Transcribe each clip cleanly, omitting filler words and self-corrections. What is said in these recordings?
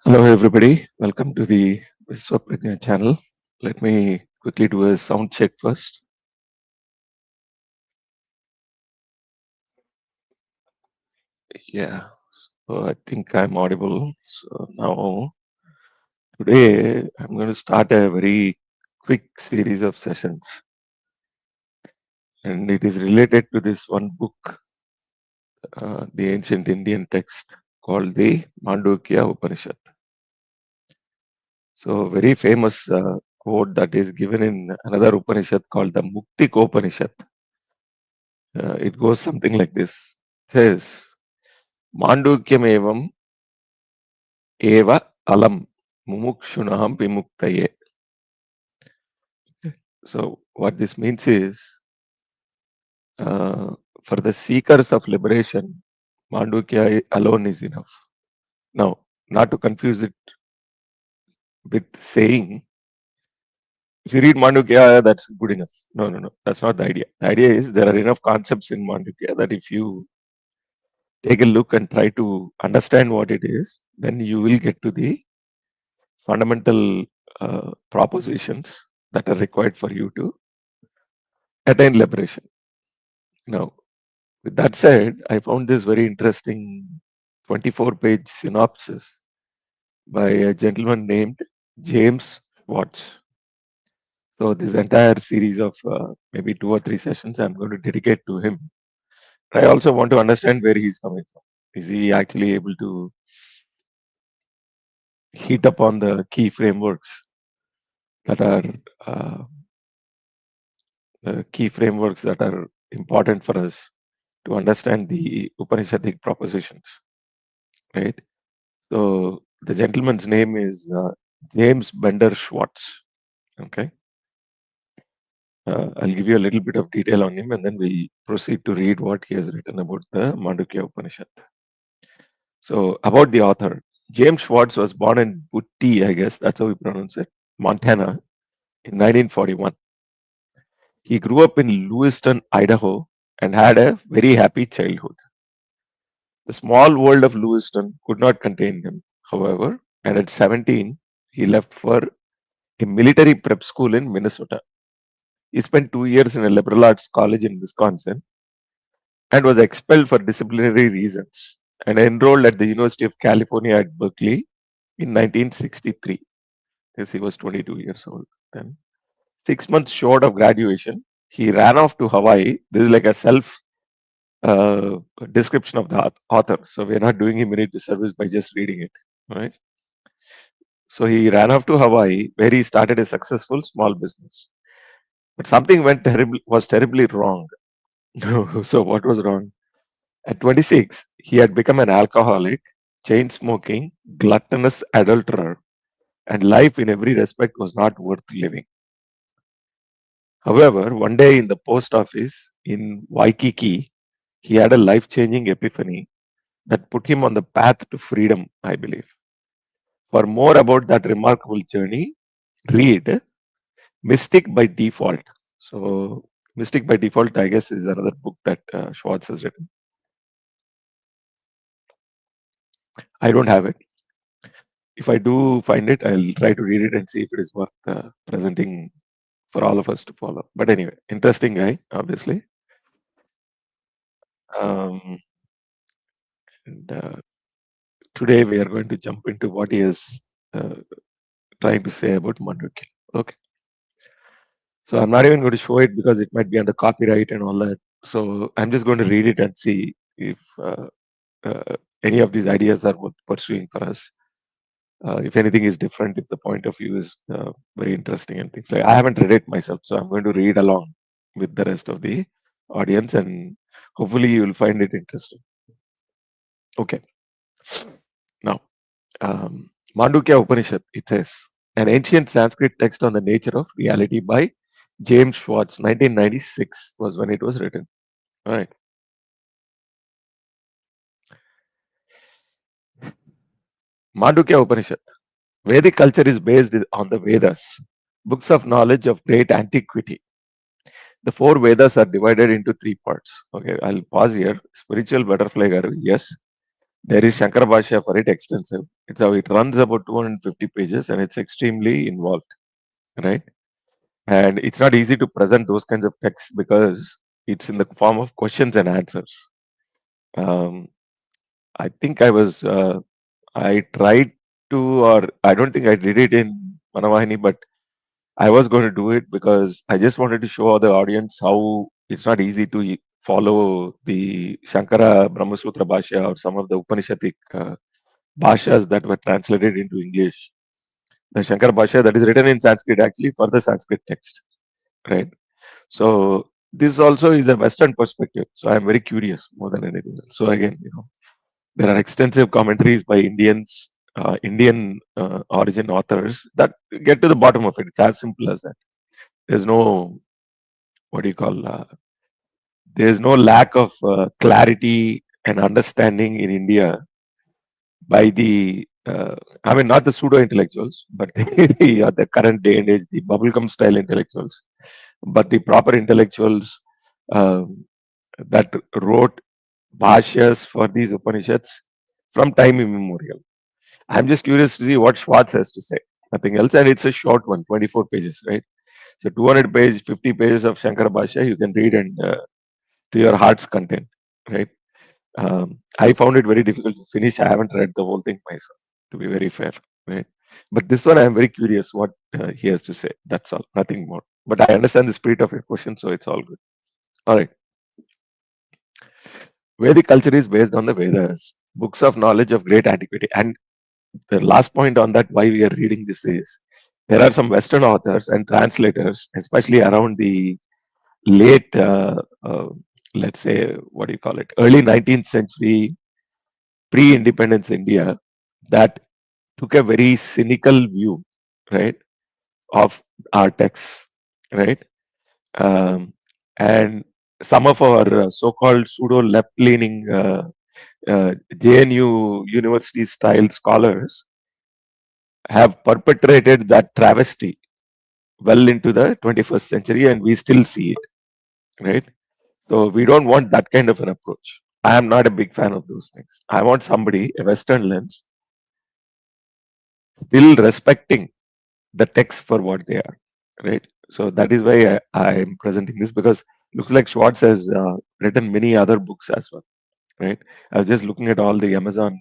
Hello everybody, welcome to the Viswaprajna channel. Let me quickly do a sound check first. Yeah, so I think I'm audible. So now today I'm going to start a very quick series of sessions, and it is related to this one book, the ancient Indian text called the Mandukya Upanishad. So very famous quote that is given in another Upanishad called the Mukti Upanishad. It goes something like this. It says, Mandukyam evam eva alam mumukshunaham vimuktaye. So what this means is, for the seekers of liberation, Mandukya alone is enough. Now, not to confuse it with saying, if you read Mandukya, that's good enough. No, that's not the idea. The idea is there are enough concepts in Mandukya that if you take a look and try to understand what it is, then you will get to the fundamental propositions that are required for you to attain liberation. Now, with that said, I found this very interesting 24-page synopsis by a gentleman named James Swartz. So, this entire series of maybe 2 or 3 sessions I'm going to dedicate to him. I also want to understand where he's coming from. Is he actually able to hit upon the key frameworks that are important for us to understand the Upanishadic propositions, right? So the gentleman's name is James Bender Swartz. Okay, I'll give you a little bit of detail on him, and then we proceed to read what he has written about the Mandukya Upanishad. So about the author, James Swartz was born in Butte, I guess that's how we pronounce it, Montana, in 1941. He grew up in Lewiston, Idaho, and had a very happy childhood. The small world of Lewiston could not contain him, however, and at 17, he left for a military prep school in Minnesota. He spent 2 years in a liberal arts college in Wisconsin and was expelled for disciplinary reasons and enrolled at the University of California at Berkeley in 1963. Yes, he was 22 years old then. 6 months short of graduation, he ran off to Hawaii. This is like a self description of the author. So we're not doing him any disservice by just reading it, right? So he ran off to Hawaii, where he started a successful small business. But something was terribly wrong. So what was wrong? At 26, he had become an alcoholic, chain smoking, gluttonous adulterer, and life in every respect was not worth living. However, one day in the post office in Waikiki, he had a life changing epiphany that put him on the path to freedom, I believe. For more about that remarkable journey, read Mystic by Default. So, Mystic by Default, I guess, is another book that Schwartz has written. I don't have it. If I do find it, I'll try to read it and see if it is worth presenting for all of us to follow. But anyway, interesting guy, obviously. Um, and today we are going to jump into what he is trying to say about Mandukya. Okay. So I'm not even going to show it because it might be under copyright and all that. So I'm just going to read it and see if any of these ideas are worth pursuing for us. If anything is different, if the point of view is very interesting and things like I haven't read it myself, so I'm going to read along with the rest of the audience, and hopefully you will find it interesting. Okay. Now, Mandukya Upanishad, it says, an ancient Sanskrit text on the nature of reality by James Swartz, 1996 was when it was written. All right. Mandukya Upanishad. Vedic culture is based on the Vedas, books of knowledge of great antiquity. The 4 Vedas are divided into 3 parts. Okay, I'll pause here. Spiritual butterfly girl, yes. There is Shankara Bhashya for it extensive. It runs about 250 pages and it's extremely involved, right? And it's not easy to present those kinds of texts because it's in the form of questions and answers. Um, I think I tried to, or I don't think I did it in Manavahini, but I was going to do it because I just wanted to show the audience how it's not easy to follow the Shankara Brahmasutra Bhashya or some of the Upanishadic bhashyas that were translated into English. The Shankara Bhashya that is written in Sanskrit actually for the Sanskrit text, right? So this also is a Western perspective. So I'm very curious more than anything else. So again, there are extensive commentaries by Indian origin authors that get to the bottom of it. It's as simple as that. There's no what do you call? There's no lack of clarity and understanding in India by the I mean not the pseudo intellectuals, but the current day and age, the bubblegum style intellectuals, but the proper intellectuals um, that wrote bhashyas for these Upanishads from time immemorial. I'm just curious to see what Swartz has to say. Nothing else, and it's a short one, 24 pages, right? So 200 page, 50 pages of Shankara Bhashya you can read and to your heart's content, right? I found it very difficult to finish. I haven't read the whole thing myself, to be very fair, right? But this one, I'm very curious what he has to say. That's all, nothing more. But I understand the spirit of your question, so it's all good. All right. Vedic culture is based on the Vedas, books of knowledge of great antiquity. And the last point on that, why we are reading this is there are some Western authors and translators, especially around the late, let's say, what do you call it, early 19th century pre-independence India, that took a very cynical view, right, of our texts, right? Um, and some of our so-called pseudo left-leaning JNU university style scholars have perpetrated that travesty well into the 21st century, and we still see it, right? So we don't want that kind of an approach. I am not a big fan of those things. I want somebody, a Western lens, still respecting the text for what they are, right? So that is why I am presenting this, because looks like Schwartz has written many other books as well, right? I was just looking at all the Amazon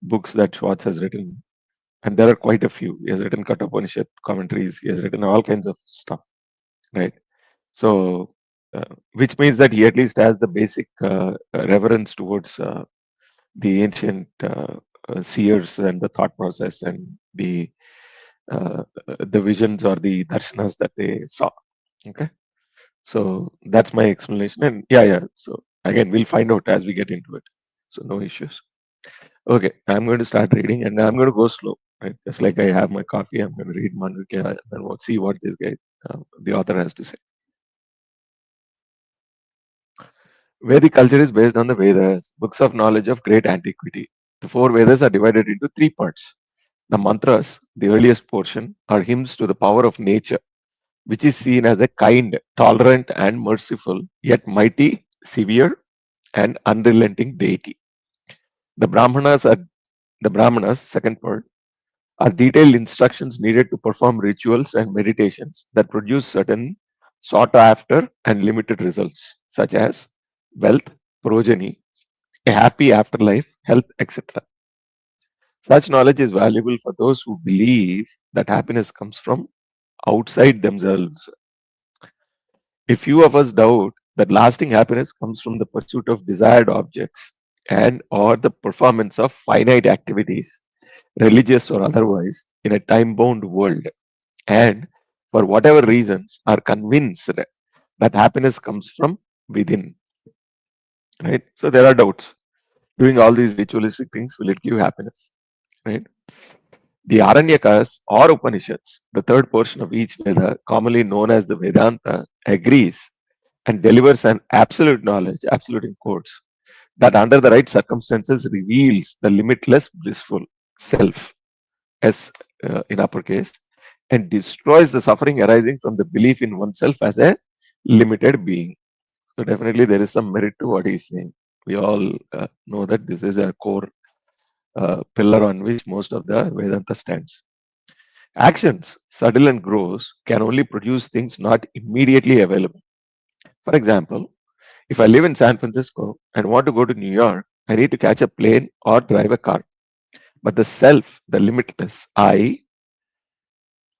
books that Schwartz has written, and there are quite a few. He has written Kathopanishad commentaries. He has written all kinds of stuff, right? So, which means that he at least has the basic reverence towards the ancient seers and the thought process and the visions or the darshanas that they saw. Okay, so that's my explanation. And yeah. So again, we'll find out as we get into it. So no issues. Okay, I'm going to start reading, and I'm going to go slow. Right, just like I have my coffee, I'm going to read Mandukya, and we'll see what this guy, the author, has to say. Vedic culture is based on the Vedas, books of knowledge of great antiquity. The four Vedas are divided into three parts. The mantras, the earliest portion, are hymns to the power of nature, which is seen as a kind, tolerant, and merciful, yet mighty, severe, and unrelenting deity. The Brahmanas, second part, are detailed instructions needed to perform rituals and meditations that produce certain sought after and limited results, such as wealth, progeny, a happy afterlife, health, etc. Such knowledge is valuable for those who believe that happiness comes from outside themselves. A few of us doubt that lasting happiness comes from the pursuit of desired objects and or the performance of finite activities, religious or otherwise, in a time-bound world, and for whatever reasons are convinced that happiness comes from within. Right? So there are doubts. Doing all these ritualistic things, will it give happiness? Right? The Aranyakas or Upanishads, the third portion of each Veda, commonly known as the Vedanta, agrees and delivers an absolute knowledge, absolute in quotes, that under the right circumstances reveals the limitless blissful self, S in uppercase, and destroys the suffering arising from the belief in oneself as a limited being. So definitely there is some merit to what he is saying. We all know that this is a core pillar on which most of the Vedanta stands. Actions, subtle and gross, can only produce things not immediately available. For example, if I live in San Francisco and want to go to New York, I need to catch a plane or drive a car. But the self, the limitless I,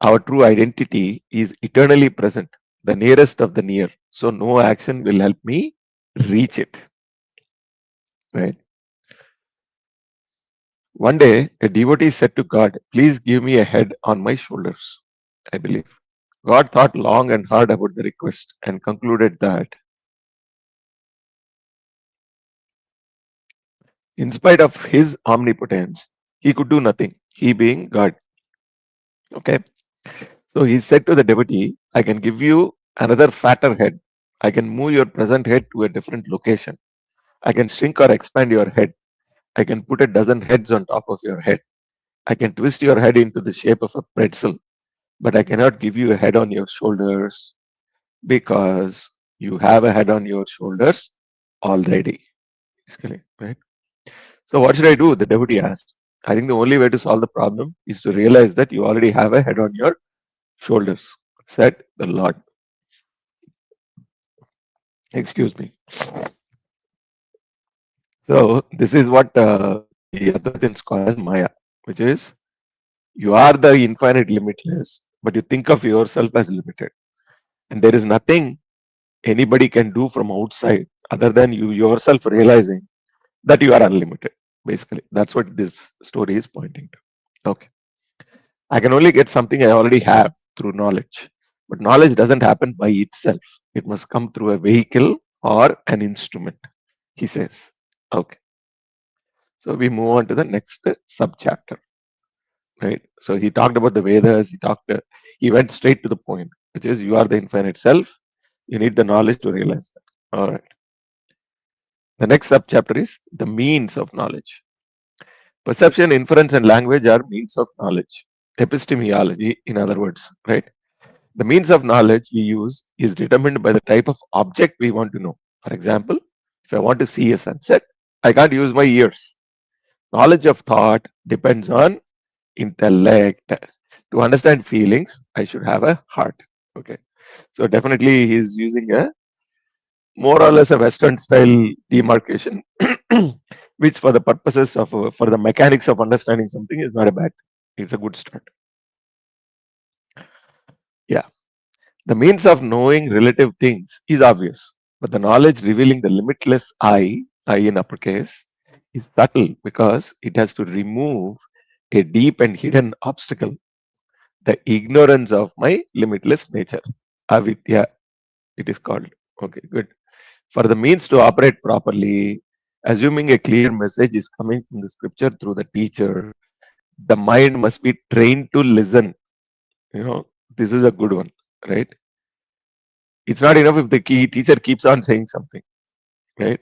our true identity, is eternally present, the nearest of the near. So no action will help me reach it. Right? One day, a devotee said to God, "Please give me a head on my shoulders," I believe. God thought long and hard about the request and concluded that, in spite of his omnipotence, he could do nothing, he being God. Okay. So he said to the devotee, "I can give you another fatter head. I can move your present head to a different location. I can shrink or expand your head. I can put a dozen heads on top of your head. I can twist your head into the shape of a pretzel, but I cannot give you a head on your shoulders because you have a head on your shoulders already." Basically, right? So what should I do? The devotee asked. I think the only way to solve the problem is to realize that you already have a head on your shoulders, said the Lord. Excuse me. So this is what the Advaitins call as Maya, which is you are the infinite limitless, but you think of yourself as limited. And there is nothing anybody can do from outside other than you yourself realizing that you are unlimited. Basically, that's what this story is pointing to. Okay. I can only get something I already have through knowledge. But knowledge doesn't happen by itself. It must come through a vehicle or an instrument, he says. Okay. So we move on to the next subchapter. Right. So he talked about the Vedas, he went straight to the point, which is you are the infinite self. You need the knowledge to realize that. All right. The next subchapter is the means of knowledge. Perception, inference, and language are means of knowledge. Epistemology, in other words, right? The means of knowledge we use is determined by the type of object we want to know. For example, if I want to see a sunset, I can't use my ears. Knowledge of thought depends on intellect. To understand feelings, I should have a heart. Okay. So definitely he's using a more or less a Western style demarcation, which for the purposes of for the mechanics of understanding something is not a bad thing. It's a good start. Yeah. The means of knowing relative things is obvious, but the knowledge revealing the limitless I in uppercase, is subtle because it has to remove a deep and hidden obstacle, the ignorance of my limitless nature. Avidya, it is called. Okay, good. For the means to operate properly, assuming a clear message is coming from the scripture through the teacher, the mind must be trained to listen. You know, this is a good one, right? It's not enough if the teacher keeps on saying something, right?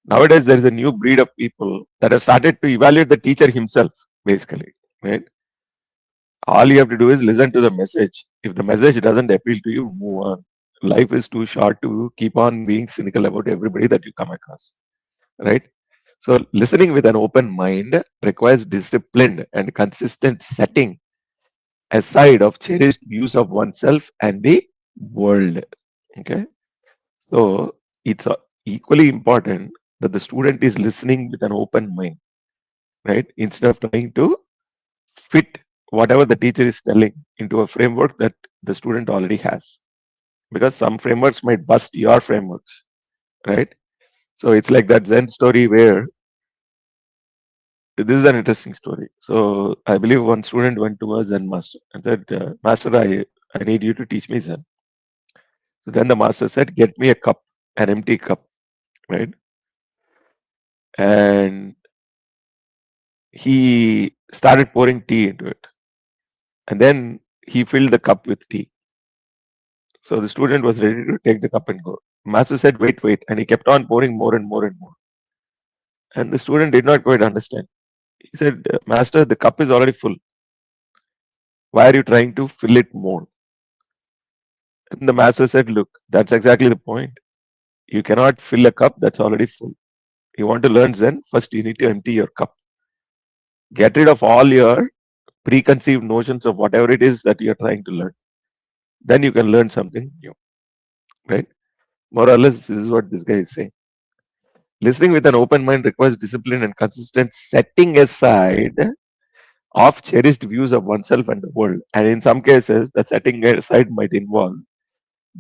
Nowadays, there is a new breed of people that have started to evaluate the teacher himself, basically, right? All you have to do is listen to the message. If the message doesn't appeal to you, move on. Life is too short to keep on being cynical about everybody that you come across, right? So, listening with an open mind requires disciplined and consistent setting aside of cherished views of oneself and the world. Okay, so it's equally important that the student is listening with an open mind, right? Instead of trying to fit whatever the teacher is telling into a framework that the student already has, because some frameworks might bust your frameworks, right? So it's like that Zen story where this is an interesting story. So I believe one student went to a Zen master and said, "Master, I need you to teach me Zen." So then the master said, "Get me a cup, an empty cup," right? And he started pouring tea into it. And then he filled the cup with tea. So the student was ready to take the cup and go. Master said, "Wait, wait." And he kept on pouring more and more and more. And the student did not quite understand. He said, "Master, the cup is already full. Why are you trying to fill it more?" And the master said, "Look, that's exactly the point. You cannot fill a cup that's already full. You want to learn Zen? First, you need to empty your cup. Get rid of all your preconceived notions of whatever it is that you're trying to learn. Then you can learn something new, right? More or less, this is what this guy is saying. Listening with an open mind requires discipline and consistent setting aside of cherished views of oneself and the world. And in some cases, that setting aside might involve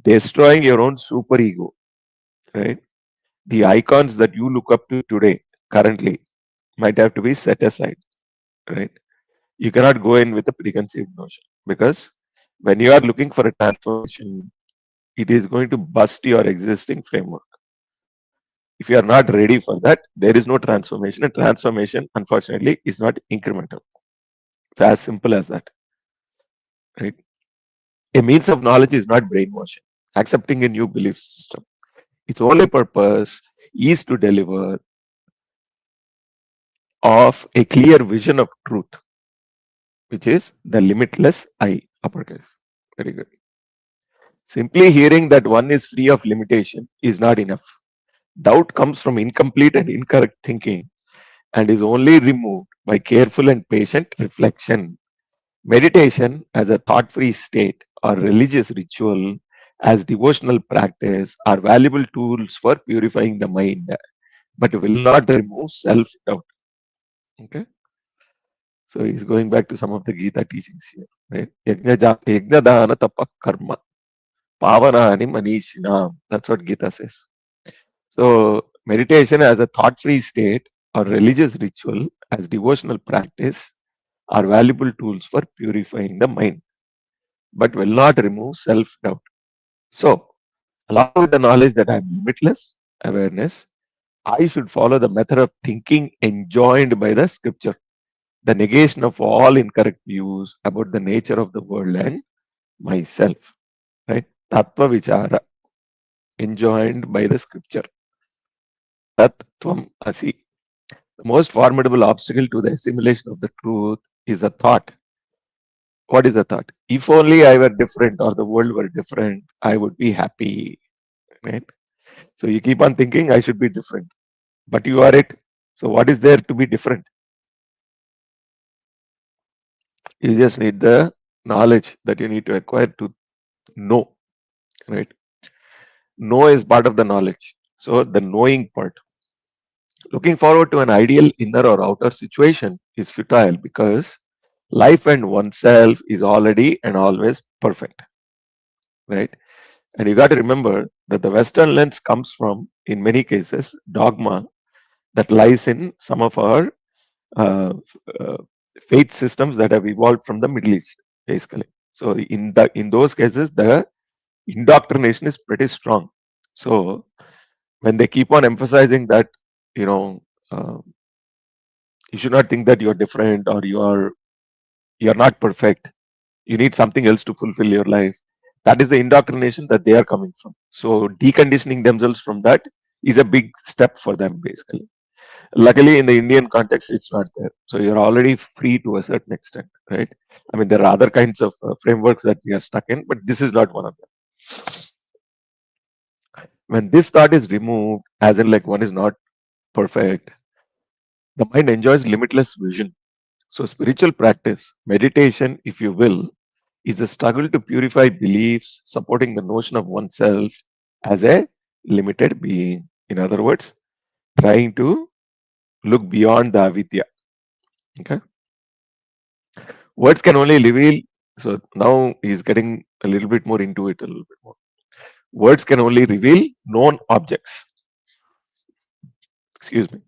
destroying your own superego, right? The icons that you look up to today, currently, might have to be set aside, right? You cannot go in with a preconceived notion because when you are looking for a transformation, it is going to bust your existing framework. If you are not ready for that, there is no transformation. And transformation, unfortunately, is not incremental. It's as simple as that, right? A means of knowledge is not brainwashing, accepting a new belief system. Its only purpose is to deliver of a clear vision of truth, which is the limitless I, uppercase. Very good. Simply hearing that one is free of limitation is not enough. Doubt comes from incomplete and incorrect thinking and is only removed by careful and patient reflection. Meditation as a thought free state or religious ritual as devotional practice are valuable tools for purifying the mind, but will not remove self doubt. Okay. So he's going back to some of the Gita teachings here, right? Yajna dana tapa karma pavanani manishinam. That's what Gita says. So meditation as a thought-free state or religious ritual as devotional practice are valuable tools for purifying the mind, but will not remove self-doubt. So, along with the knowledge that I am limitless awareness, I should follow the method of thinking enjoined by the scripture, the negation of all incorrect views about the nature of the world and myself, right? Tattva vichara, enjoined by the scripture. Tat tvam asi. The most formidable obstacle to the assimilation of the truth is the thought. What is the thought? If only I were different or the world were different, I would be happy, right? So you keep on thinking I should be different, but you are it. So what is there to be different? You just need the knowledge that you need to acquire to know, right? Know is part of the knowledge. So the knowing part. Looking forward to an ideal inner or outer situation is futile because life and oneself is already and always perfect, right? And you got to remember that the Western lens comes from, in many cases, dogma that lies in some of our uh, uh, faith systems that have evolved from the Middle East, basically. So in those cases, the indoctrination is pretty strong. So when they keep on emphasizing that, you know, uh, you should not think that you're different or you're not perfect. You need something else to fulfill your life. That is the indoctrination that they are coming from. So deconditioning themselves from that is a big step for them, basically. Luckily, in the Indian context, it's not there. So you're already free to a certain extent, right? I mean, there are other kinds of frameworks that we are stuck in, but this is not one of them. When this thought is removed, as in like one is not perfect, the mind enjoys limitless vision. So spiritual practice, meditation, if you will, is a struggle to purify beliefs supporting the notion of oneself as a limited being. In other words, trying to look beyond the avidya. Okay. Words can only reveal. So now he's getting a little bit more into it, a little bit more. Words can only reveal known objects. Excuse me.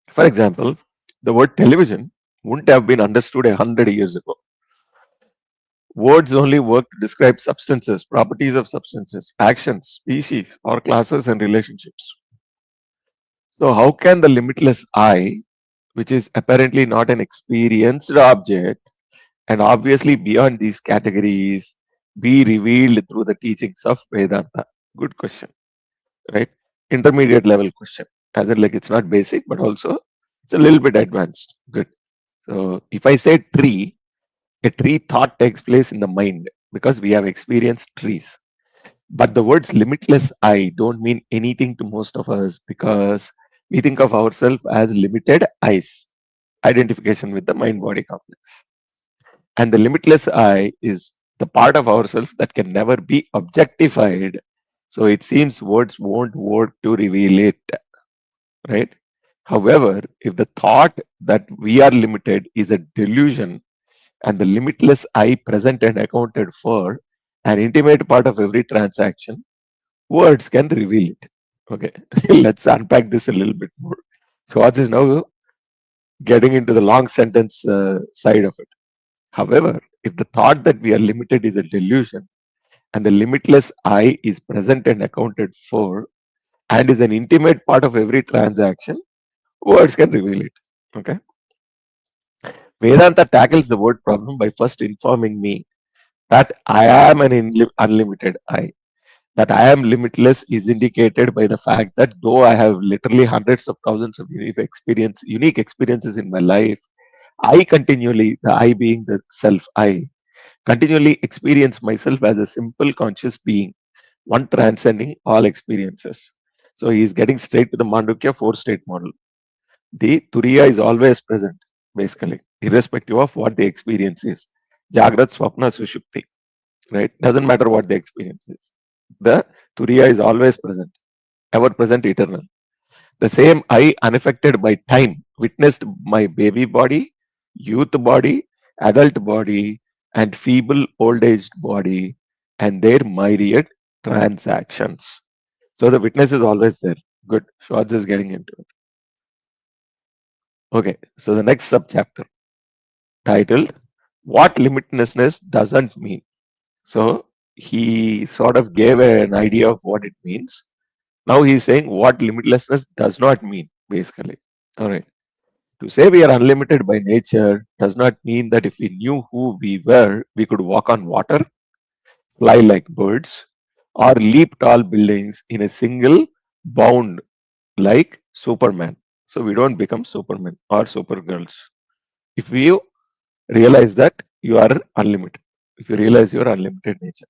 For example, the word television wouldn't have been understood 100 years ago. Words only work to describe substances, properties of substances, actions, species, or classes and relationships. So, how can the limitless I, which is apparently not an experienced object and obviously beyond these categories, be revealed through the teachings of Vedanta? Good question, right? Intermediate level question. As in, like, it's not basic, but also it's a little bit advanced. Good. So, if I say tree, a tree thought takes place in the mind because we have experienced trees. But the words limitless I don't mean anything to most of us because We think of ourselves as limited eyes, identification with the mind body complex. And the limitless I is the part of ourselves that can never be objectified. So it seems words won't work to reveal it, right? However, if the thought that we are limited is a delusion and the limitless I present and accounted for, an intimate part of every transaction, words can reveal it. Okay, let's unpack this a little bit more. Schwartz is now getting into the long sentence side of it. However, if the thought that we are limited is a delusion and the limitless I is present and accounted for and is an intimate part of every transaction, words can reveal it. Okay. Vedanta tackles the word problem by first informing me that I am an unlimited I. That I am limitless is indicated by the fact that though I have literally hundreds of thousands of unique experiences in my life, I continually, the I being the self I, continually experience myself as a simple conscious being, one transcending all experiences. So he is getting straight to the Mandukya four-state model. The Turiya is always present, basically, irrespective of what the experience is. Jagrat, Swapna, Sushupti, right? Doesn't matter what the experience is. The Turiya is always present, ever present, eternal. The same I, unaffected by time, witnessed my baby body, youth body, adult body, and feeble old aged body, and their myriad transactions. So the witness is always there. Good. Schwartz is getting into it. Okay. So the next subchapter titled What Limitlessness Doesn't Mean. So he sort of gave an idea of what it means. Now he's saying what limitlessness does not mean, basically. All right. To say we are unlimited by nature does not mean that if we knew who we were, we could walk on water, fly like birds, or leap tall buildings in a single bound like Superman. So we don't become Supermen or Supergirls. If you realize that you are unlimited, if you realize your unlimited nature.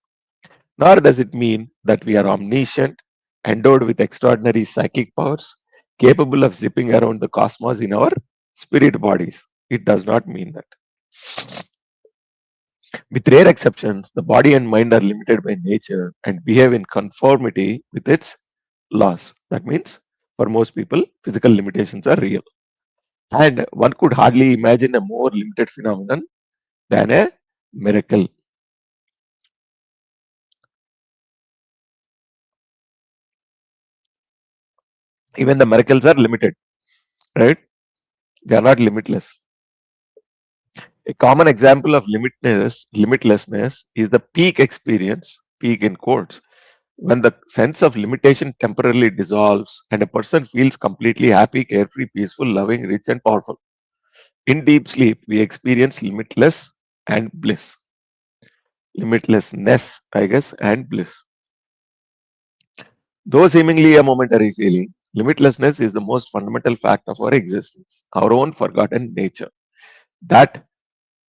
Nor does it mean that we are omniscient, endowed with extraordinary psychic powers, capable of zipping around the cosmos in our spirit bodies. It does not mean that. With rare exceptions, the body and mind are limited by nature and behave in conformity with its laws. That means, for most people, physical limitations are real. And one could hardly imagine a more limited phenomenon than a miracle. Even the miracles are limited, right? They are not limitless. A common example of limitlessness is the peak experience, peak in quotes, when the sense of limitation temporarily dissolves and a person feels completely happy, carefree, peaceful, loving, rich, and powerful. In deep sleep, we experience limitless and bliss. Limitlessness, I guess, and bliss. Though seemingly a momentary feeling, limitlessness is the most fundamental fact of our existence, our own forgotten nature. That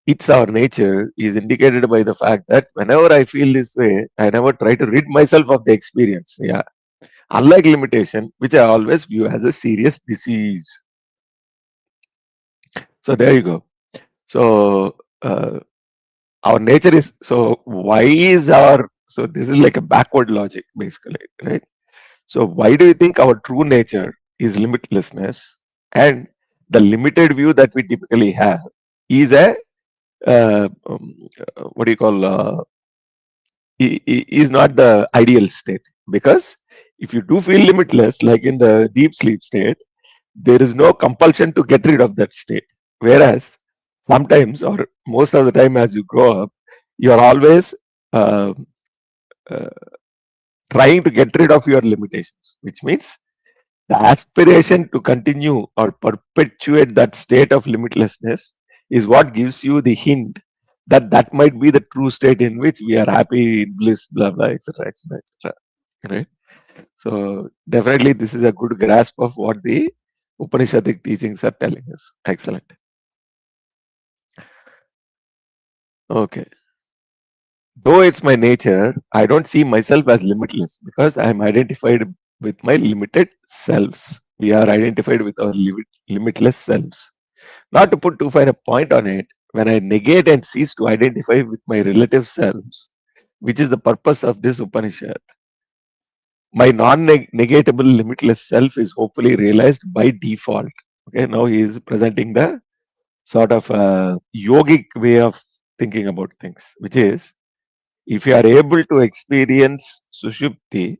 it's our nature is indicated by the fact that whenever I feel this way, I never try to rid myself of the experience. Yeah. Unlike limitation, which I always view as a serious disease. So there you go. So our nature is so why is our so this is like a backward logic basically, right? So why do you think our true nature is limitlessness and the limited view that we typically have is a what do you call is not the ideal state, because if you do feel limitless like in the deep sleep state, there is no compulsion to get rid of that state, whereas sometimes or most of the time as you grow up you are always uh, uh, trying to get rid of your limitations, which means the aspiration to continue or perpetuate that state of limitlessness is what gives you the hint that that might be the true state in which we are happy, bliss, blah blah, etc., etc., etc. Right. So definitely, this is a good grasp of what the Upanishadic teachings are telling us. Excellent. Okay. Though it's my nature, I don't see myself as limitless because I am identified with my limited selves. we are identified with our limitless selves. Not to put too fine a point on it, when I negate and cease to identify with my relative selves, which is the purpose of this Upanishad, my non-negatable limitless self is hopefully realized by default. Okay, now he is presenting the sort of yogic way of thinking about things, which is if you are able to experience Sushupti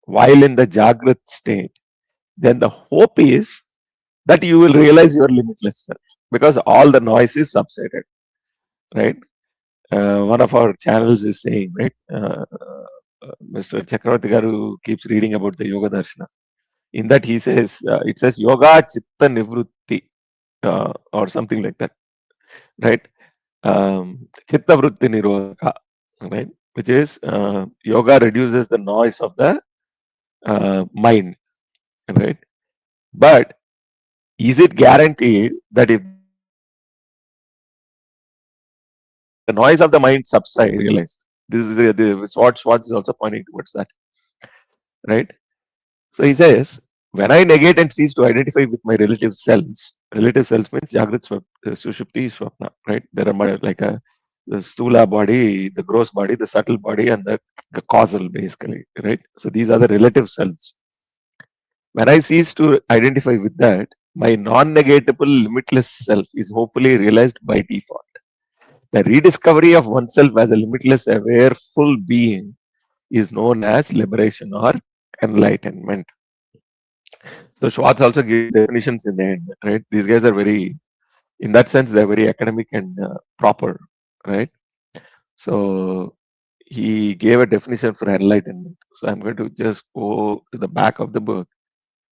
while in the Jagrat state, then the hope is that you will realize your limitless self because all the noise is subsided, right? One of our channels is saying, right? Mr. Chakravarti Garu keeps reading about the Yoga Darshana. In that he says, it says Yoga Chitta Nivrutti or something like that, right? Chitta Vritti Nirodhaka, right? Which is yoga reduces the noise of the mind, right? But is it guaranteed that if the noise of the mind subsides, realized? This is the Swartz is also pointing towards that, right? So he says, when I negate and cease to identify with my relative selves means Jagrat Sushupti Swapna, right? There are like the Stula body, the gross body, the subtle body, and the causal basically, right? So these are the relative selves. When I cease to identify with that, my non-negatable limitless self is hopefully realized by default. The rediscovery of oneself as a limitless, aware, full being is known as liberation or enlightenment. So Schwartz also gives definitions in the end, right? These guys are very, in that sense, they're very academic and proper, right? So he gave a definition for enlightenment. So I'm going to just go to the back of the book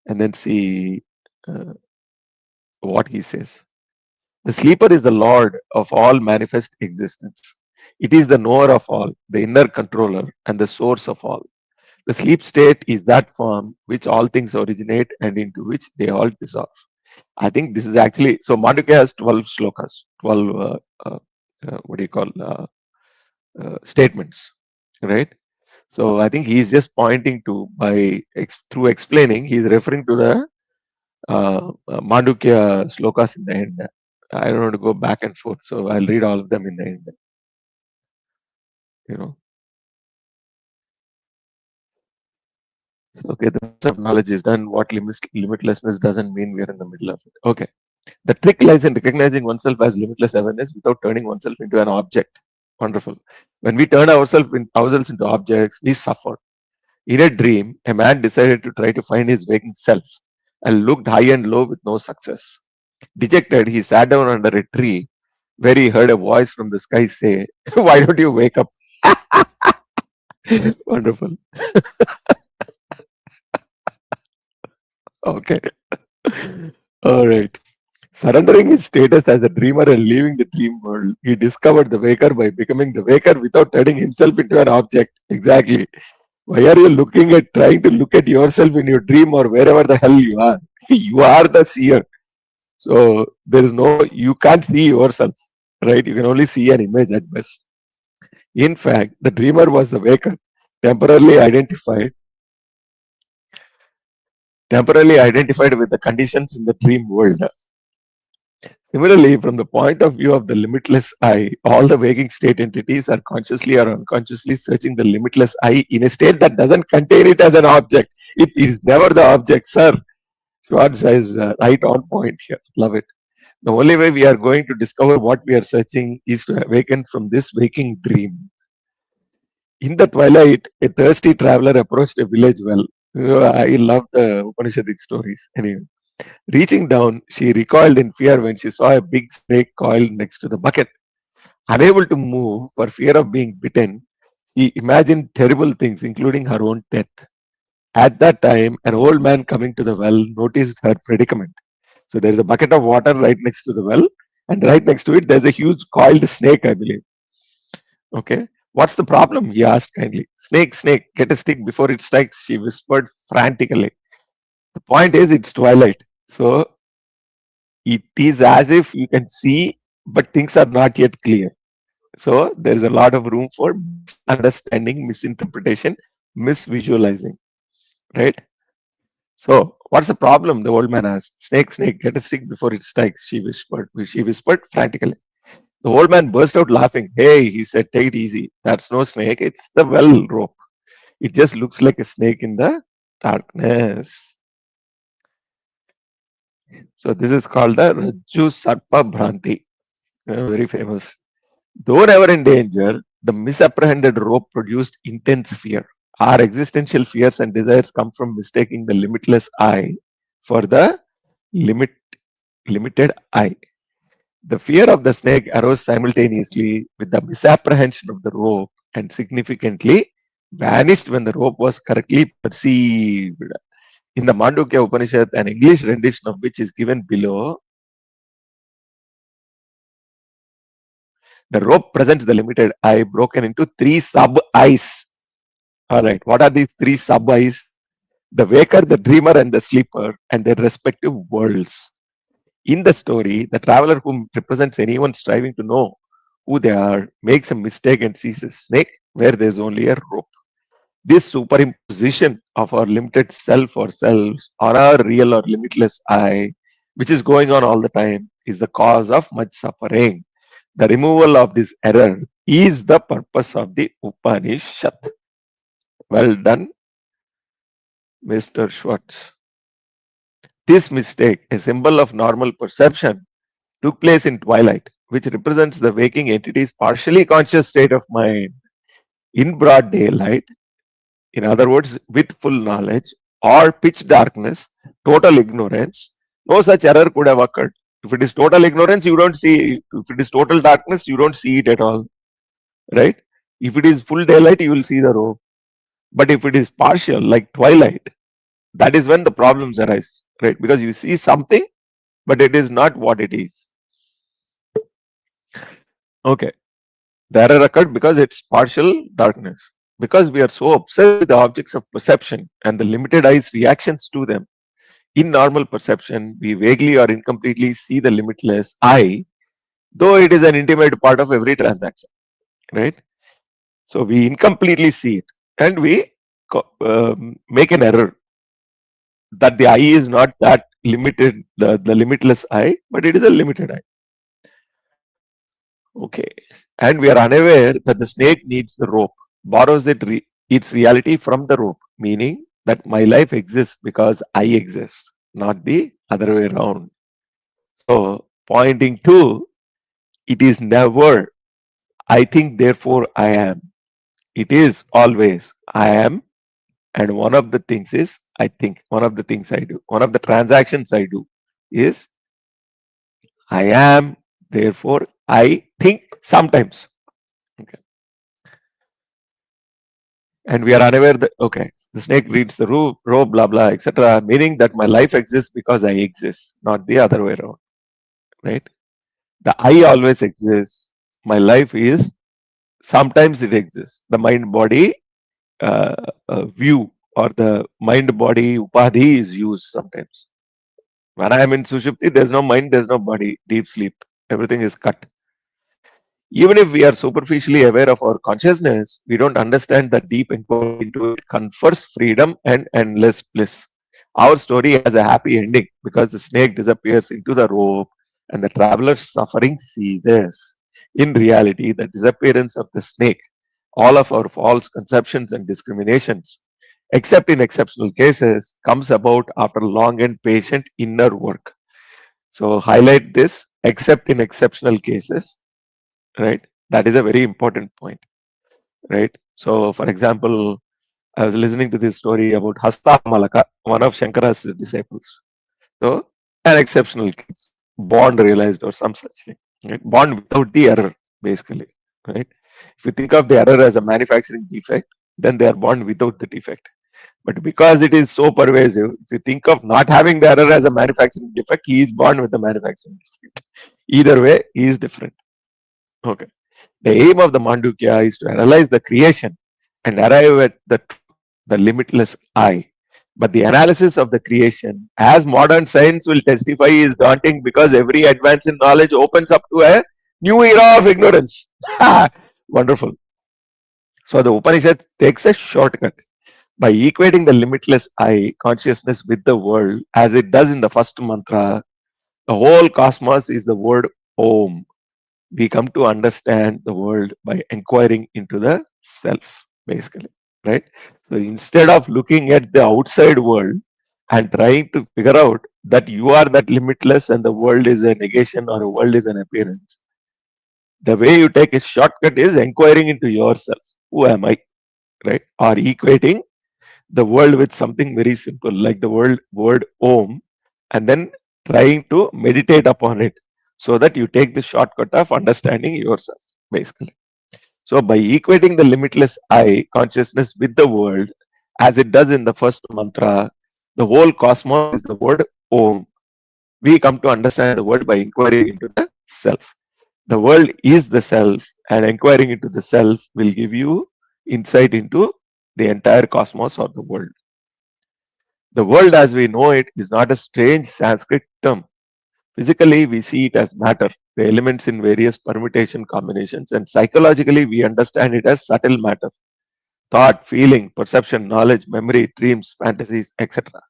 and then see uh, what he says. The sleeper is the lord of all manifest existence. It is the knower of all, the inner controller, and the source of all. The sleep state is that form which all things originate and into which they all dissolve. I think this is actually so. Mandukya has 12 slokas, 12 what do you call statements, right? So I think he's just pointing to through explaining, he's referring to the Mandukya slokas in the end. I don't want to go back and forth, so I'll read all of them in the end. You know, so, okay. The process of knowledge is done. What limitlessness doesn't mean we are in the middle of it. Okay. The trick lies in recognizing oneself as limitless awareness without turning oneself into an object. Wonderful. When we turn ourselves into objects, we suffer. In a dream, a man decided to try to find his waking self and looked high and low with no success. Dejected, he sat down under a tree where he heard a voice from the sky say, "Why don't you wake up?" Wonderful. Okay. All right. Surrendering his status as a dreamer and leaving the dream world, he discovered the waker by becoming the waker without turning himself into an object. Exactly. Why are you trying to look at yourself in your dream or wherever the hell you are? You are the seer. So there is you can't see yourself, right? You can only see an image at best. In fact, the dreamer was the waker, temporarily identified, with the conditions in the dream world. Similarly, from the point of view of the limitless I, all the waking state entities are consciously or unconsciously searching the limitless I in a state that doesn't contain it as an object. It is never the object, sir. Schwartz says right on point here. Love it. The only way we are going to discover what we are searching is to awaken from this waking dream. In the twilight, a thirsty traveler approached a village well. I love the Upanishadic stories. Anyway. Reaching down, she recoiled in fear when she saw a big snake coiled next to the bucket. Unable to move for fear of being bitten, she imagined terrible things, including her own death. At that time, an old man coming to the well noticed her predicament. So there is a bucket of water right next to the well, and right next to it, there's a huge coiled snake, I believe. Okay. What's the problem? He asked kindly. Snake, snake, get a stick before it strikes, she whispered frantically. The point is, it's twilight. So it is as if you can see, but things are not yet clear. So there is a lot of room for misunderstanding, misinterpretation, misvisualizing, right? So, what's the problem? The old man asked. Snake, snake, get a stick before it strikes, she whispered. She whispered frantically. The old man burst out laughing. Hey, he said, take it easy. That's no snake, it's the well rope. It just looks like a snake in the darkness. So, this is called the Rajju Sarpa Bhranti. Very famous. Though never in danger, the misapprehended rope produced intense fear. Our existential fears and desires come from mistaking the limitless I for the limit, limited I. The fear of the snake arose simultaneously with the misapprehension of the rope and significantly vanished when the rope was correctly perceived. In the Mandukya Upanishad, an English rendition of which is given below, the rope presents the limited I broken into three sub-Is. Alright, what are these three sub-Is? The waker, the dreamer, and the sleeper, and their respective worlds. In the story, the traveler who represents anyone striving to know who they are makes a mistake and sees a snake where there's only a rope. This superimposition of our limited self or selves on our real or limitless I, which is going on all the time, is the cause of much suffering. The removal of this error is the purpose of the Upanishad. Well done, Mr. Swartz. This mistake, a symbol of normal perception, took place in twilight, which represents the waking entity's partially conscious state of mind. In broad daylight, in other words, with full knowledge, or pitch darkness, total ignorance, no such error could have occurred. If it is total ignorance, you don't see. If it is total darkness, you don't see it at all, right? If it is full daylight, you will see the rope. But if it is partial, like twilight, that is when the problems arise, right? Because you see something, but it is not what it is. Okay. The error occurred because it's partial darkness. Because we are so obsessed with the objects of perception and the limited eye's reactions to them. In normal perception, we vaguely or incompletely see the limitless I, though it is an intimate part of every transaction, right? So we incompletely see it and we make an error that the I is not that limited, the limitless I, but it is a limited I. Okay. And we are unaware that the snake needs the rope, borrows its reality from the rope, meaning that my life exists because I exist, not the other way around. So, pointing to, it is never, I think, therefore I am. It is always, I am. And one of the things is, I think, one of the things I do, one of the transactions I do is, I am, therefore I think sometimes. Okay. And we are unaware that, okay, the snake reads the rope, blah, blah, etc., meaning that my life exists because I exist, not the other way around, right? The I always exists. My life is, sometimes it exists. The mind body view or the mind body upadhi is used sometimes. When I am in Sushupti, there's no mind, there's no body, deep sleep. Everything is cut. Even if we are superficially aware of our consciousness, we don't understand that deep inquiry into it confers freedom and endless bliss. Our story has a happy ending because the snake disappears into the rope and the traveler's suffering ceases. In reality, the disappearance of the snake, all of our false conceptions and discriminations, except in exceptional cases, comes about after long and patient inner work. So, highlight this, except in exceptional cases, right? That is a very important point, right? So, for example, I was listening to this story about Hasta Malaka, one of Shankara's disciples. So, an exceptional case, born realized or some such thing, right? Born without the error, basically, right? If you think of the error as a manufacturing defect, then they are born without the defect. But because it is so pervasive, if you think of not having the error as a manufacturing defect, he is born with the manufacturing defect. Either way, he is different. Okay. The aim of the Mandukya is to analyze the creation and arrive at the limitless I. But the analysis of the creation, as modern science will testify, is daunting because every advance in knowledge opens up to a new era of ignorance. Wonderful. So the Upanishad takes a shortcut. By equating the limitless I consciousness with the world, as it does in the first mantra, the whole cosmos is the word Om. We come to understand the world by inquiring into the self, basically, right? So instead of looking at the outside world and trying to figure out that you are that limitless and the world is a negation or a world is an appearance, the way you take a shortcut is inquiring into yourself. Who am I, right? Or equating the world with something very simple like the word Om, and then trying to meditate upon it so that you take the shortcut of understanding yourself, basically. So by equating the limitless I consciousness with the world, as it does in the first mantra, the whole cosmos is the word Om. We come to understand the world by inquiring into the self. The world is the self, and inquiring into the self will give you insight into the entire cosmos or the world. The world as we know it is not a strange Sanskrit term. Physically, we see it as matter, the elements in various permutation combinations, and psychologically, we understand it as subtle matter, thought, feeling, perception, knowledge, memory, dreams, fantasies, etc.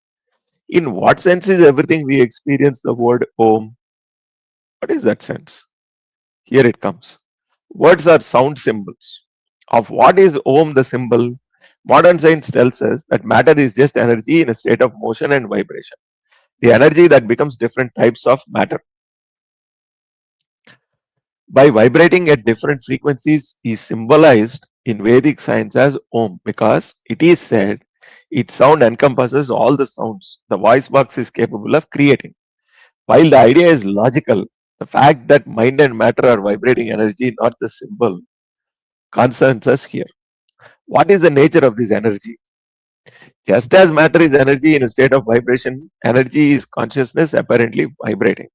In what sense is everything we experience the word Om? What is that sense? Here it comes. Words are sound symbols. Of what is Om the symbol? Modern science tells us that matter is just energy in a state of motion and vibration. The energy that becomes different types of matter. By vibrating at different frequencies is symbolized in Vedic science as Om because it is said its sound encompasses all the sounds the voice box is capable of creating. While the idea is logical, the fact that mind and matter are vibrating energy, not the symbol, concerns us here. What is the nature of this energy? Just as matter is energy in a state of vibration, energy is consciousness apparently vibrating.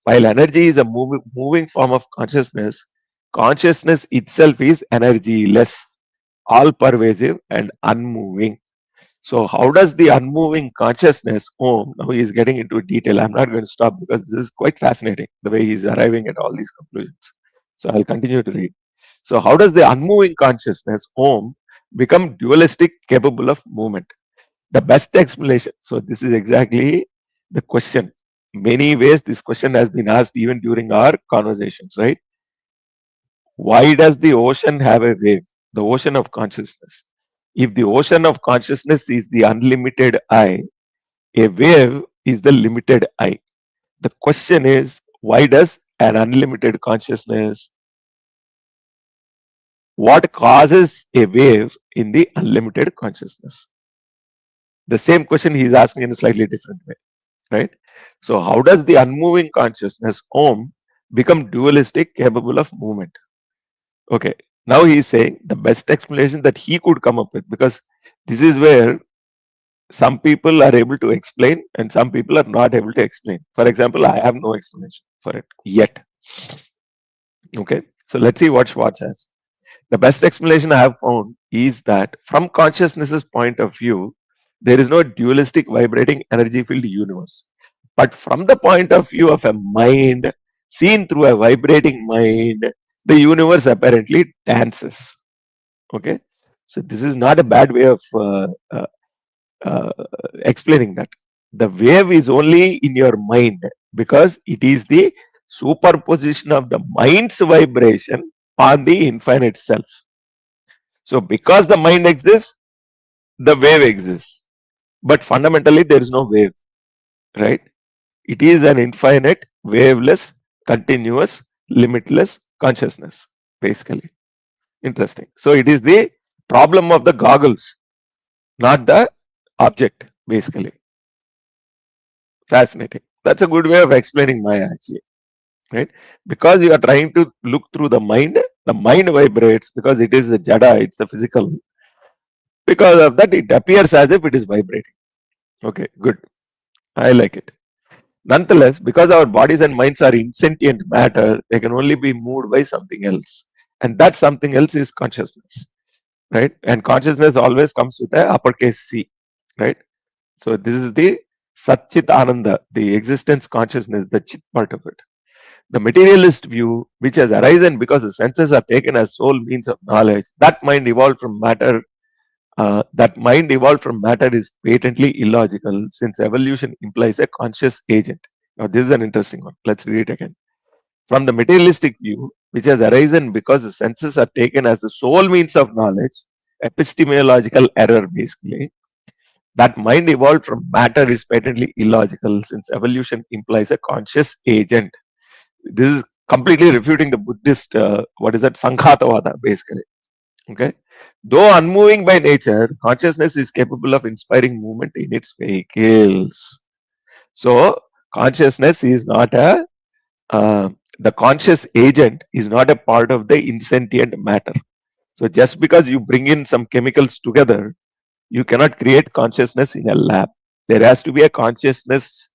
While energy is a moving form of consciousness, consciousness itself is energyless, all pervasive and unmoving. So, how does the unmoving consciousness, Om, now he is getting into detail. I'm not going to stop because this is quite fascinating the way he's arriving at all these conclusions. So, I'll continue to read. So, how does the unmoving consciousness, Om, become dualistic, capable of movement? The best explanation. So, this is exactly the question. Many ways, this question has been asked even during our conversations, right? Why does the ocean have a wave? The ocean of consciousness. If the ocean of consciousness is the unlimited I, a wave is the limited I. The question is, why does an unlimited consciousness, what causes a wave in the unlimited consciousness? The same question he is asking in a slightly different way, right? So, how does the unmoving consciousness, Om, become dualistic, capable of movement? Okay, now he is saying the best explanation that he could come up with, because this is where some people are able to explain and some people are not able to explain. For example, I have no explanation for it yet. Okay, so let's see what Schwartz has. The best explanation I have found is that from consciousness's point of view, there is no dualistic vibrating energy filled universe. But from the point of view of a mind, seen through a vibrating mind, the universe apparently dances. Okay, so this is not a bad way of uh, explaining that. The wave is only in your mind because it is the superposition of the mind's vibration on the infinite self. So, because the mind exists, the wave exists. But fundamentally, there is no wave, right? It is an infinite, waveless, continuous, limitless consciousness, basically. Interesting. So, it is the problem of the goggles, not the object, basically. Fascinating. That's a good way of explaining Maya, actually, right? Because you are trying to look through the mind vibrates because it is a jada, it's a physical. Because of that, it appears as if it is vibrating. Okay, good. I like it. Nonetheless, because our bodies and minds are insentient matter, they can only be moved by something else. And that something else is consciousness, right? And consciousness always comes with a uppercase C, right? So this is the Satchit Ananda, the existence consciousness, the chit part of it. The materialist view, which has arisen because the senses are taken as sole means of knowledge, that mind evolved from matter that mind evolved from matter is patently illogical since evolution implies a conscious agent. Now, this is an interesting one. Let's read it again. From the materialistic view, which has arisen because the senses are taken as the sole means of knowledge, epistemological error basically, that mind evolved from matter is patently illogical since evolution implies a conscious agent. This is completely refuting the Buddhist, what is that, Sankhatavada basically. Okay. Though unmoving by nature, consciousness is capable of inspiring movement in its vehicles. So, consciousness is not the conscious agent is not a part of the insentient matter. So, just because you bring in some chemicals together, you cannot create consciousness in a lab. There has to be a consciousness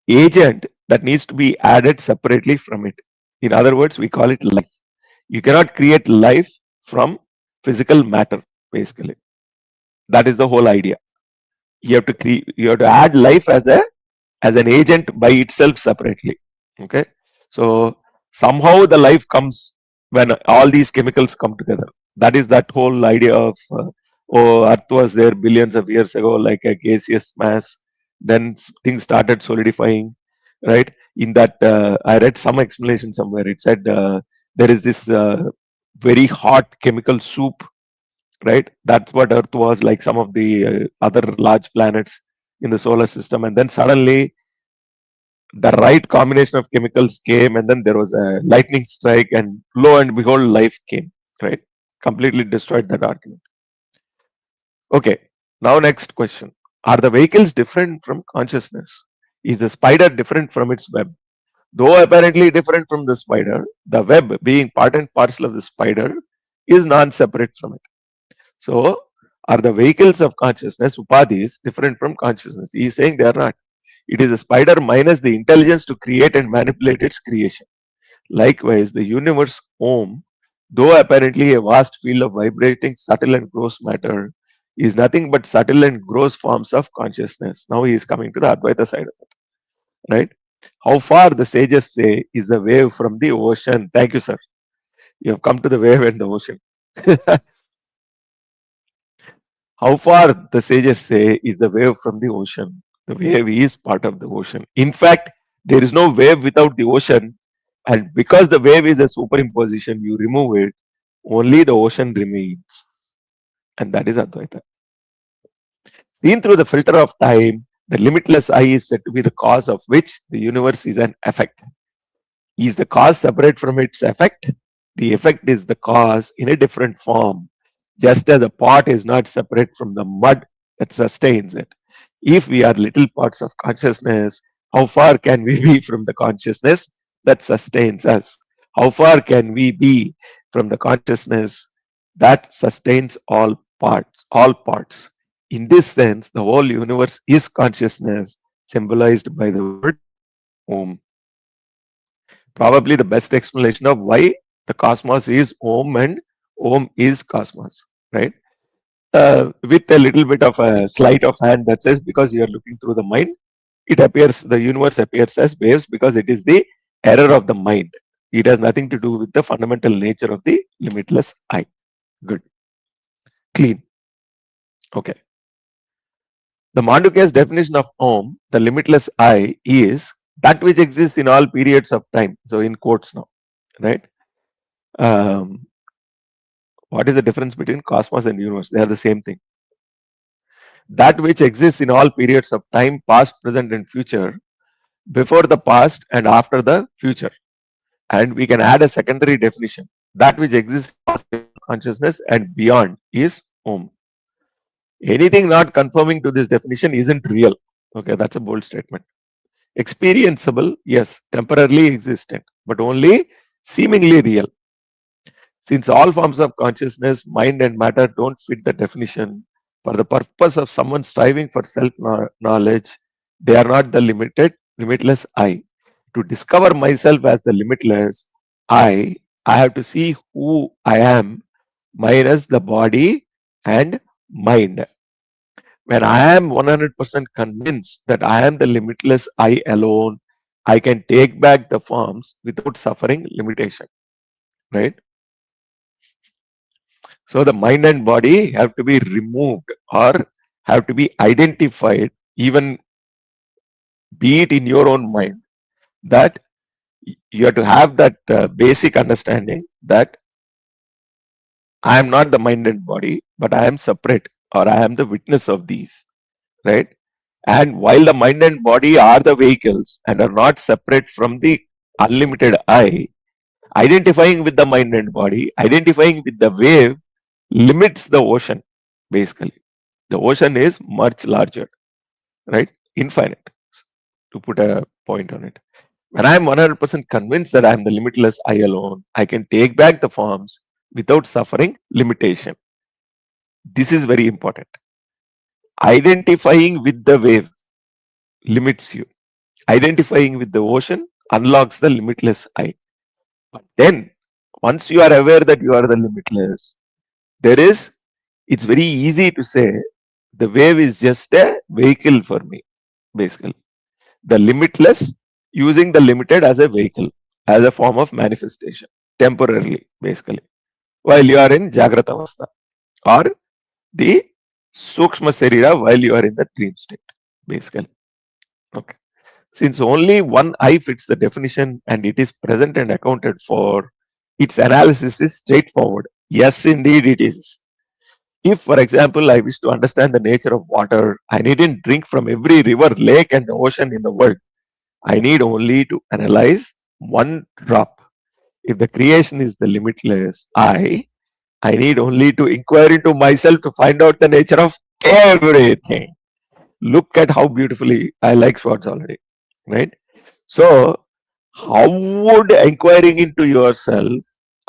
agent that needs to be added separately from it. In other words, we call it life. You cannot create life from physical matter, basically. That is the whole idea. You have to create, you have to add life as an agent by itself separately. Okay, so somehow the life comes when all these chemicals come together. That is that whole idea of Earth was there billions of years ago, like a gaseous mass. Then things started solidifying, right? In that, I read some explanation somewhere. It said there is this very hot chemical soup, right? That's what Earth was like, some of the other large planets in the solar system. And then suddenly the right combination of chemicals came, and then there was a lightning strike, and lo and behold, life came, right? Completely destroyed that argument. Okay, now next question. Are the vehicles different from consciousness? Is the spider different from its web? Though apparently different from the spider, the web, being part and parcel of the spider, is non-separate from it. So, are the vehicles of consciousness, upadhis, different from consciousness? He is saying they are not. It is a spider minus the intelligence to create and manipulate its creation. Likewise, the universe Om, though apparently a vast field of vibrating subtle and gross matter, is nothing but subtle and gross forms of consciousness. Now he is coming to the Advaita side of it, right? How far, the sages say, is the wave from the ocean? Thank you, sir. You have come to the wave and the ocean. How far, the sages say, is the wave from the ocean? The wave is part of the ocean. In fact, there is no wave without the ocean, and because the wave is a superimposition, you remove it, only the ocean remains. And that is Advaita. Seen through the filter of time, the limitless I is said to be the cause of which the universe is an effect. Is the cause separate from its effect? The effect is the cause in a different form, just as a pot is not separate from the mud that sustains it. If we are little parts of consciousness, how far can we be from the consciousness that sustains us? How far can we be from the consciousness that sustains all parts, all parts? In this sense, the whole universe is consciousness, symbolized by the word Om. Probably the best explanation of why the cosmos is Om and Om is cosmos, right? With a little bit of a sleight of hand that says because you are looking through the mind, it appears, the universe appears as waves because it is the error of the mind. It has nothing to do with the fundamental nature of the limitless I. Good. Clean. Okay. The Mandukya's definition of Om, the limitless I, is that which exists in all periods of time. So in quotes now, right? What is the difference between cosmos and universe? They are the same thing. That which exists in all periods of time, past, present, and future, before the past and after the future. And we can add a secondary definition. That which exists in consciousness and beyond is Om. Anything not conforming to this definition isn't real. Okay, that's a bold statement. Experienceable, yes, temporarily existent, but only seemingly real. Since all forms of consciousness, mind and matter don't fit the definition, for the purpose of someone striving for self-knowledge, they are not the limitless I. To discover myself as the limitless I have to see who I am minus the body and mind. When I am 100% convinced that I am the limitless I alone, I can take back the forms without suffering limitation, right? So the mind and body have to be removed or have to be identified, even be it in your own mind, that you have to have that basic understanding that I am not the mind and body, but I am separate, or I am the witness of these, right? And while the mind and body are the vehicles and are not separate from the unlimited I, identifying with the mind and body, identifying with the wave limits the ocean, basically. The ocean is much larger, right? Infinite, to put a point on it. When I am 100% convinced that I am the limitless I alone, I can take back the forms without suffering limitation. This is very important. Identifying with the wave limits you. Identifying with the ocean unlocks the limitless I. But then, once you are aware that you are the limitless, it's very easy to say the wave is just a vehicle for me, basically. The limitless using the limited as a vehicle, as a form of manifestation, temporarily, basically, while you are in Jagrata Avastha, or the Sukshma Sarira while you are in the dream state, basically. Okay. Since only one I fits the definition and it is present and accounted for, its analysis is straightforward. Yes, indeed, it is. If, for example, I wish to understand the nature of water, I needn't drink from every river, lake, and the ocean in the world. I need only to analyze one drop. If the creation is the limitless I need only to inquire into myself to find out the nature of everything. Look at how beautifully I like Swartz already, right? So, how would inquiring into yourself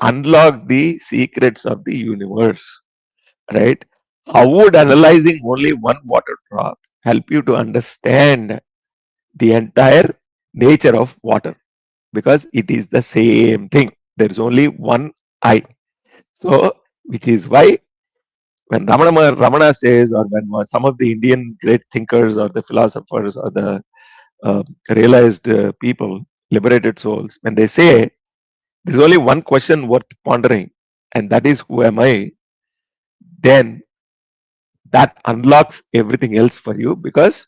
unlock the secrets of the universe, right? How would analyzing only one water drop help you to understand the entire nature of water? Because it is the same thing. There is only one I. So, which is why when Ramana says, or when some of the Indian great thinkers or the philosophers or the realized people, liberated souls, when they say there's only one question worth pondering, and that is, who am I? Then that unlocks everything else for you, because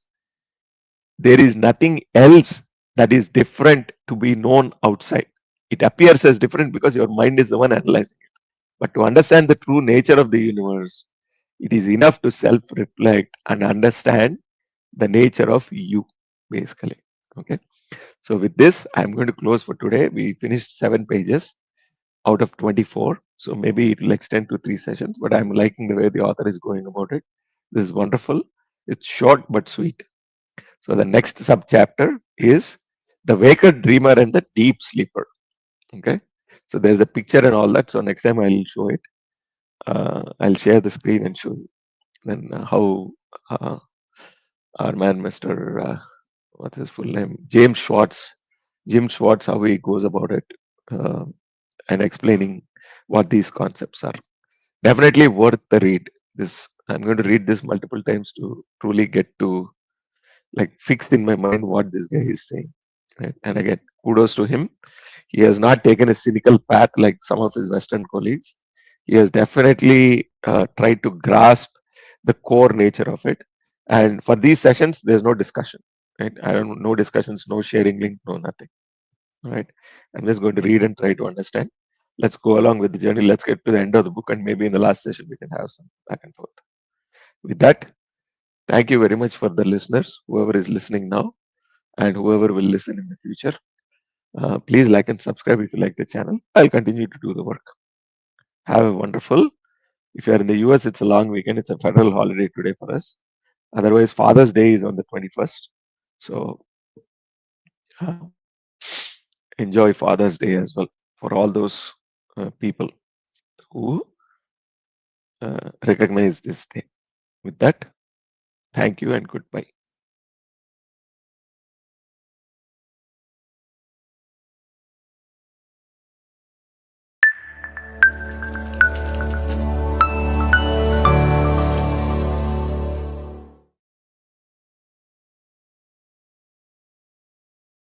there is nothing else that is different to be known outside. It appears as different because your mind is the one analyzing it. But to understand the true nature of the universe, it is enough to self reflect and understand the nature of you, basically. Okay. So, with this, I'm going to close for today. We finished 7 pages out of 24. So, maybe it will extend to 3 sessions, but I'm liking the way the author is going about it. This is wonderful. It's short but sweet. So, the next sub chapter is the waker dreamer and the deep sleeper. Okay. So, there's a picture and all that. So, next time I'll show it. I'll share the screen and show you then how uh, our man, Mr. What's his full name? James Swartz, how he goes about it uh, and explaining what these concepts are. Definitely worth the read. This I'm going to read this multiple times to truly get to like fixed in my mind what this guy is saying. Right? And again, kudos to him. He has not taken a cynical path like some of his Western colleagues. He has definitely tried to grasp the core nature of it. And for these sessions, there's no discussion. Right? I don't no discussions, no sharing link, no nothing. Right? I'm just going to read and try to understand. Let's go along with the journey. Let's get to the end of the book, and maybe in the last session we can have some back and forth. With that, thank you very much for the listeners, whoever is listening now, and whoever will listen in the future. Please like and subscribe if you like the channel. I'll continue to do the work. Have a wonderful. If you are in the US, it's a long weekend. It's a federal holiday today for us. Otherwise, Father's Day is on the 21st. So uh, enjoy Father's Day as well for all those people who recognize this day. With that, thank you and goodbye.